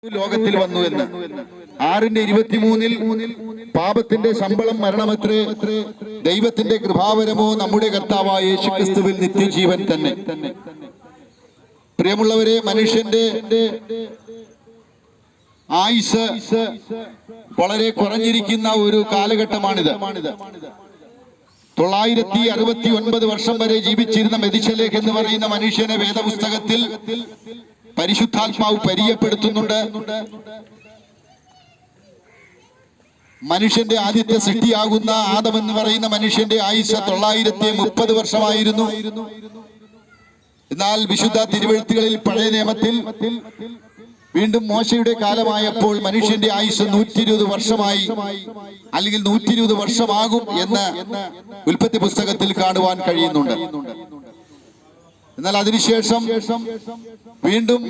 ലോകത്തിൽ വന്നു എന്ന് 6:23 പാപത്തിന്റെ ശമ്പളം മരണമത്രേ, ദൈവത്തിന്റെ കൃപാവരമോ നമ്മുടെ കർത്താവായ യേശുക്രിസ്തുവിൽ നിത്യജീവൻ തന്നെ. പ്രിയമുള്ളവരെ, മനുഷ്യന്റെ ആയുസ് വളരെ കുറഞ്ഞിരിക്കുന്ന ഒരു കാലഘട്ടമാണിത്. 969 വർഷം വരെ ജീവിച്ചിരുന്ന മെഥുശലഹ് എന്ന് പറയുന്ന മനുഷ്യനെ വേദപുസ്തകത്തിൽ പരിശുദ്ധാത്മാവ് പരിചയപ്പെടുത്തുന്നുണ്ട്. മനുഷ്യന്റെ ആദ്യത്തെ സൃഷ്ടിയാകുന്ന ആദം എന്ന് പറയുന്ന മനുഷ്യന്റെ ആയുസ് 930 വർഷമായിരുന്നു. എന്നാൽ വിശുദ്ധ തിരുവെഴുത്തുകളിൽ പഴയ നിയമത്തിൽ വീണ്ടും മോശയുടെ കാലമായപ്പോൾ മനുഷ്യന്റെ ആയുസ് 120 വർഷമായി, അല്ലെങ്കിൽ 120 വർഷമാകും എന്ന് ഉൽപ്പത്തി പുസ്തകത്തിൽ കാണുവാൻ കഴിയുന്നുണ്ട്. എന്നാൽ അതിനുശേഷം വീണ്ടും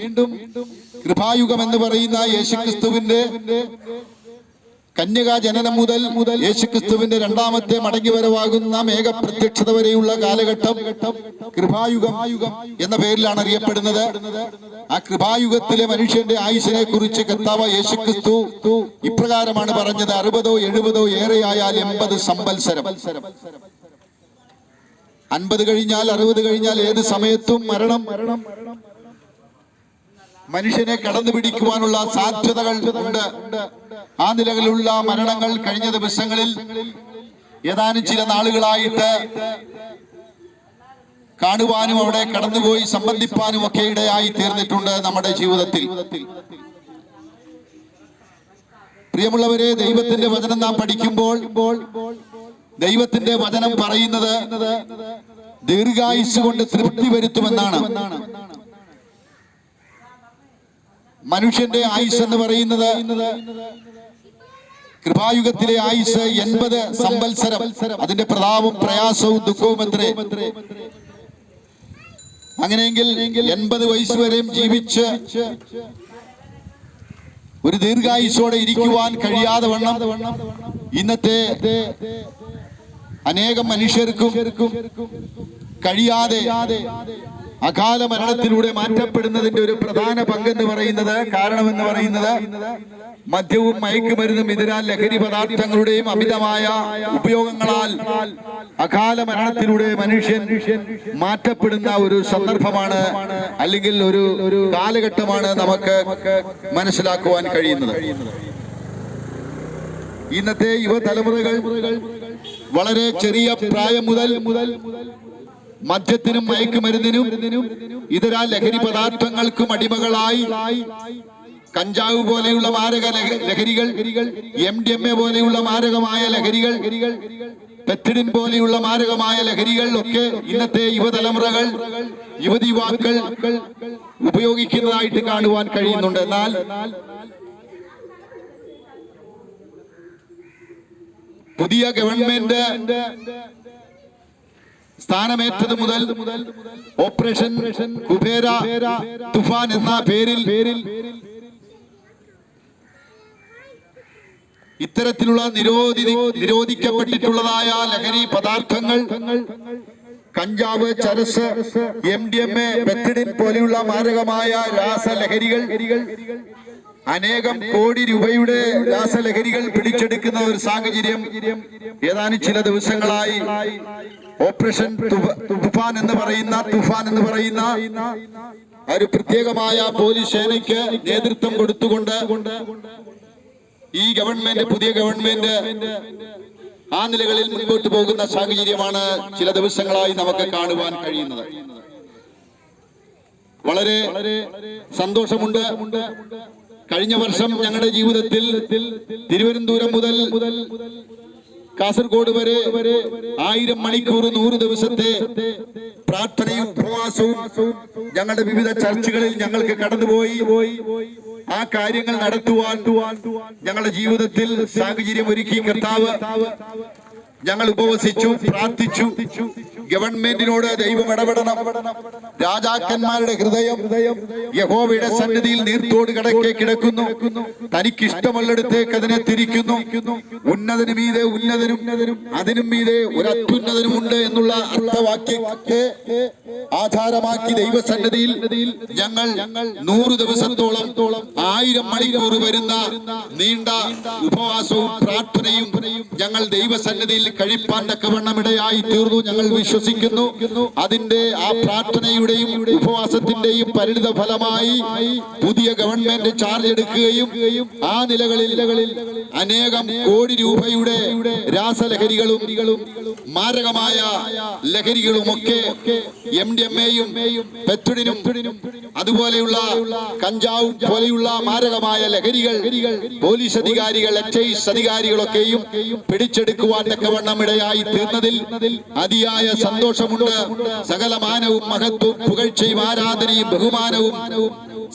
കൃപായുഗം എന്ന് പറയുന്ന യേശുക്രിസ്തുവിന്റെ കന്യകാ ജനനം മുതൽ യേശുക്രിസ്തുവിന്റെ രണ്ടാമത്തെ മടങ്ങിവരവാകുന്ന മേഘപ്രത്യക്ഷത വരെയുള്ള കാലഘട്ടം കൃപായുഗം എന്ന പേരിലാണ് അറിയപ്പെടുന്നത്. ആ കൃപായുഗത്തിലെ മനുഷ്യന്റെ ആയുസിനെ കുറിച്ച് കർത്താവ് യേശുക്രിസ്തു ഇപ്രകാരമാണ് പറഞ്ഞത്: 60 70 ഏറെയായാൽ 80 സംവത്സരം. 50 കഴിഞ്ഞാൽ 60 കഴിഞ്ഞാൽ ഏത് സമയത്തും മരണം മനുഷ്യനെ കടന്നു പിടിക്കുവാനുള്ള സാധ്യതകൾ ഉണ്ട്. ആ നിലയിലുള്ള മരണങ്ങൾ കഴിഞ്ഞ ദിവസങ്ങളിൽ ഏതാനും ചില നാളുകളായിട്ട് കാണുവാനും അവിടെ കടന്നുപോയി സംബന്ധിപ്പാനും ഒക്കെ ഇടയായി തീർന്നിട്ടുണ്ട് നമ്മുടെ ജീവിതത്തിൽ. പ്രിയമുള്ളവരെ, ദൈവത്തിന്റെ വചനം നാം പഠിക്കുമ്പോൾ ദൈവത്തിന്റെ വചനം പറയുന്നത് ദീർഘായുസ് കൊണ്ട് തൃപ്തി വരുത്തുമെന്നാണ്. മനുഷ്യന്റെ ആയുസ് എന്ന് പറയുന്നത്, കൃപായുഗത്തിലെ ആയുസ് 80 സംവത്സരം. അതിന്റെ പ്രതാപവും പ്രയാസവും ദുഃഖവും എത്രേ. അങ്ങനെയെങ്കിൽ 80 വയസ്സ് വരെയും ജീവിച്ച് ഒരു ദീർഘായുസോടെ ഇരിക്കുവാൻ കഴിയാതെ വണ്ണം ഇന്നത്തെ അനേകം മനുഷ്യർക്കും കഴിയാതെ അകാല മരണത്തിലൂടെ മാറ്റപ്പെടുന്നതിന്റെ ഒരു പ്രധാന പങ്കെന്ന് പറയുന്നത്, കാരണമെന്ന് പറയുന്നത്, മദ്യവും മയക്കുമരുന്നും ഇതിനാൽ ലഹരി പദാർത്ഥങ്ങളുടെയും അമിതമായ ഉപയോഗങ്ങളാൽ അകാല മരണത്തിലൂടെ മനുഷ്യൻ മാറ്റപ്പെടുന്ന ഒരു സന്ദർഭമാണ്, അല്ലെങ്കിൽ ഒരു കാലഘട്ടമാണ് നമുക്ക് മനസ്സിലാക്കുവാൻ കഴിയുന്നത്. ഇന്നത്തെ യുവതലമുറകൾ വളരെ ചെറിയ പ്രായം മുതൽ മദ്യത്തിനും മയക്കുമരുന്നിനും ഇതര ലഹരി പദാർത്ഥങ്ങൾക്കും അടിമകളായി കഞ്ചാവ് പോലെയുള്ള മാരക ലഹരികൾ, MDMA പോലെയുള്ള മാരകമായ ലഹരികൾ, പെറ്റിഡിൻ പോലെയുള്ള മാരകമായ ലഹരികൾ ഒക്കെ ഇന്നത്തെ യുവതലമുറകൾ, യുവതിയുവാക്കൾ ഉപയോഗിക്കുന്നതായിട്ട് കാണുവാൻ കഴിയുന്നുണ്ട്. എന്നാൽ പുതിയ ഗവൺമെന്റ് സ്ഥാനമേറ്റത് മുതൽ ഓപ്പറേഷൻ കുബേര തുഫാൻ എന്ന പേരിൽ ഇത്തരത്തിലുള്ള നിരോധിക്കപ്പെട്ടിട്ടുള്ളതായ ലഹരി പദാർത്ഥങ്ങൾ, കഞ്ചാവ്, ചരസ്, MDMA, പെറ്റിഡിൻ പോലെയുള്ള മാരകമായ രാസലഹരികൾ, അനേകം കോടി രൂപയുടെ രാസലഹരികൾ പിടിച്ചെടുക്കുന്ന ഒരു സാഹചര്യം ഏതാനും ചില ദിവസങ്ങളായി ഓപ്പറേഷൻ തുഫാൻ എന്ന് പറയുന്ന ഒരു പ്രത്യേകമായ പോലീസ് സേനയ്ക്ക് നേതൃത്വം കൊടുത്തുകൊണ്ട് ഈ ഗവൺമെന്റ്, പുതിയ ഗവൺമെന്റ് ആ നിലകളിൽ മുൻപോട്ട് പോകുന്ന സാഹചര്യമാണ് ചില ദിവസങ്ങളായി നമുക്ക് കാണുവാൻ കഴിയുന്നത്. വളരെ സന്തോഷമുണ്ട്. കഴിഞ്ഞ വർഷം ഞങ്ങളുടെ ജീവിതത്തിൽ തിരുവനന്തപുരം മുതൽ കാസർഗോഡ് വരെ 1000 മണിക്കൂർ 100 ദിവസത്തെ പ്രാർത്ഥനയും ഉപവാസവും ഞങ്ങളുടെ വിവിധ ചർച്ചുകളിൽ ഞങ്ങൾക്ക് കടന്നുപോയി ആ കാര്യങ്ങൾ നടത്തുവാൻ ഞങ്ങളുടെ ജീവിതത്തിൽ സാഹചര്യം ഒരുക്കി കർത്താവ്. ഞങ്ങൾ ഉപവസിച്ചു, പ്രാർത്ഥിച്ചു. ഗവൺമെന്റിനോട് ദൈവം ഇടപെടണം. രാജാക്കന്മാരുടെ ഹൃദയം യഹോവയുടെ സന്നിധിയിൽ നീർത്തോട് കടക്കെ കിടക്കുന്നു. തനിക്കിഷ്ടമുള്ളിടത്തേക്ക് അതിനെ തിരിക്കുന്നു. ഉന്നതനും മീതെ ഉന്നതനും അതിനും മീതെ ഒരു അത്യുന്നതനുമുണ്ട് എന്നുള്ള അർത്ഥവാക്യത്തെ ആധാരമാക്കി ദൈവസന്നിധിയിൽ ഞങ്ങൾ 100 ദിവസത്തോളം 1000 മണിക്കൂർ വരുന്ന നീണ്ട ഉപവാസവും പ്രാർത്ഥനയും ഞങ്ങൾ ദൈവസന്നിധിയിൽ കഴിപ്പാൻ തക്കവണ്ണം ഇടയായി തീർന്നു. ഞങ്ങൾ വിശ്വസിക്കുന്നു അതിന്റെ ആ പ്രാർത്ഥനയുടെയും ഉപവാസത്തിന്റെയും പരിണിത ഫലമായി പുതിയ ഗവൺമെന്റ് ചാർജ് എടുക്കുകയും ആ നിലകളിൽ അനേകം കോടി രൂപയുടെ രാസലഹരികളും മാരകമായ ലഹരികളുമൊക്കെ MDMA-യും പെത്തുഡിനും അതുപോലെയുള്ള കഞ്ചാവും പോലെയുള്ള മാരകമായ ലഹരികൾ പോലീസ് അധികാരികൾ, എക്സൈസ് അധികാരികളൊക്കെയും പിടിച്ചെടുക്കുവാൻ തക്കവണ്ണം ഇടയായി തീർന്നതിൽ അതിയായ സന്തോഷമുണ്ട്. സകല മാനവും മഹത്വവും പുകഴ്ചയും ആരാധനയും ബഹുമാനവും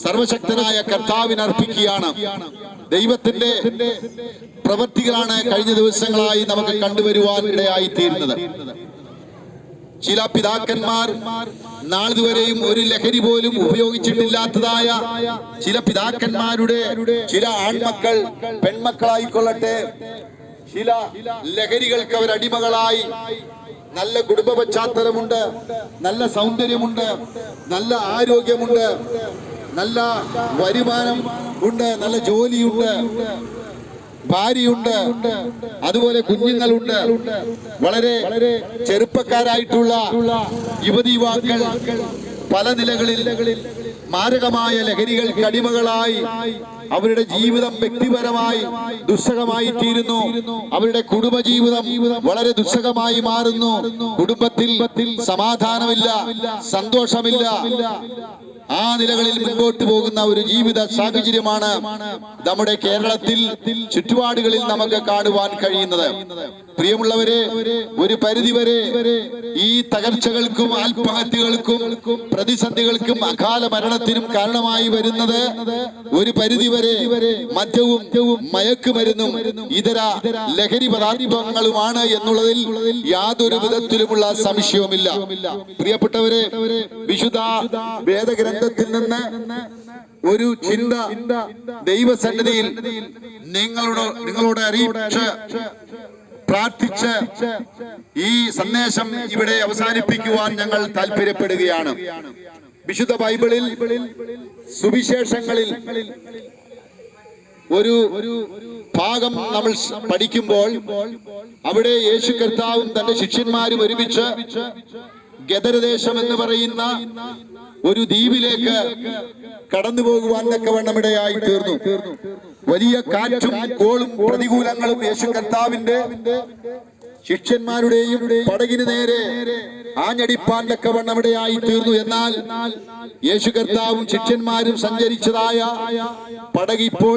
സർവശക്തനായ കർത്താവിന് അർപ്പിക്കുകയാണ്. ദൈവത്തിന്റെ പ്രവൃത്തികളാണ് കഴിഞ്ഞ ദിവസങ്ങളായി നമുക്ക് കണ്ടുവരുവാൻ ഇടയായി തീരുന്നത്. ചില പിതാക്കന്മാർ നാളിതുവരെയും ഒരു ലഹരി പോലും ഉപയോഗിച്ചിട്ടില്ലാത്തതായ ചില പിതാക്കന്മാരുടെ ചില ആൺമക്കൾ, പെൺമക്കളായിക്കൊള്ളട്ടെ, ചില ലഹരികൾക്ക് അവരടിമകളായി നല്ല കുടുംബ പശ്ചാത്തലമുണ്ട്, നല്ല സൗന്ദര്യമുണ്ട്, നല്ല ആരോഗ്യമുണ്ട്, നല്ല വരുമാനം ഉണ്ട്, നല്ല ജോലിയുണ്ട്, ഭാര്യയുണ്ട്, അതുപോലെ കുഞ്ഞുങ്ങളുണ്ട്. വളരെ ചെറുപ്പക്കാരായിട്ടുള്ള യുവതി യുവാക്കൾ പല നിലകളിൽ മാരകമായ ലഹരികൾക്ക് അടിമകളായി അവരുടെ ജീവിതം വ്യക്തിപരമായി ദുസ്സഹമായി തീരുന്നു. അവരുടെ കുടുംബജീവിതം വളരെ ദുസ്സഹമായി മാറുന്നു. കുടുംബത്തിൽ സമാധാനമില്ല, സന്തോഷമില്ല. ആ നിലകളിൽ മുൻപോട്ട് പോകുന്ന ഒരു ജീവിത സാഹചര്യമാണ് നമ്മുടെ കേരളത്തിൽ ചുറ്റുപാടുകളിൽ നമുക്ക് കാണുവാൻ കഴിയുന്നത്. പ്രിയമുള്ളവരെ, ഒരു പരിധിവരെ ഈ തകർച്ചകൾക്കും ആത്മഹത്യകൾക്കും പ്രതിസന്ധികൾക്കും അകാല മരണത്തിനും കാരണമായി വരുന്നത് ഒരു പരിധിവരെ മദ്യവും മയക്കുമരുന്നും ഇതര ലഹരി പദാർത്ഥങ്ങളുമാണ് എന്നുള്ളതിൽ യാതൊരു വിധത്തിലുമുള്ള സംശയവുമില്ല. പ്രിയപ്പെട്ടവരെ, വിശുദ്ധ വേദഗ്രന്ഥത്തിൽ നിന്ന് ഒരു ചിന്ത ദൈവസന്നിധിയിൽ നിങ്ങളോട് അറിയിച്ച് പ്രാർത്ഥിച്ച് ഈ സന്ദേശം ഇവിടെ അവസാനിപ്പിക്കുവാൻ ഞങ്ങൾ താല്പര്യപ്പെടുകയാണ്. വിശുദ്ധ ബൈബിളിൽ സുവിശേഷങ്ങളിൽ ഒരു ഭാഗം നമ്മൾ പഠിക്കുമ്പോൾ അവിടെ യേശു കർത്താവും തന്റെ ശിഷ്യന്മാരും ഒരുമിച്ച് ഗദരദേശം എന്ന് പറയുന്ന ഒരു ദ്വീപിലേക്ക് കടന്നു പോകുവാൻ തക്കവണ്ണം ഇടയായി തീർന്നു. വലിയ കാറ്റും കോളും പ്രതികൂലങ്ങളും യേശു കർത്താവിന്റെ ശിഷ്യന്മാരുടെയും പടകിന് നേരെ ആഞ്ഞടിപ്പാൻ തക്കവണ്ണം ഇടയായി തീർന്നു. എന്നാൽ യേശു കർത്താവും ശിഷ്യന്മാരും സഞ്ചരിച്ചതായ പടക് ഇപ്പോൾ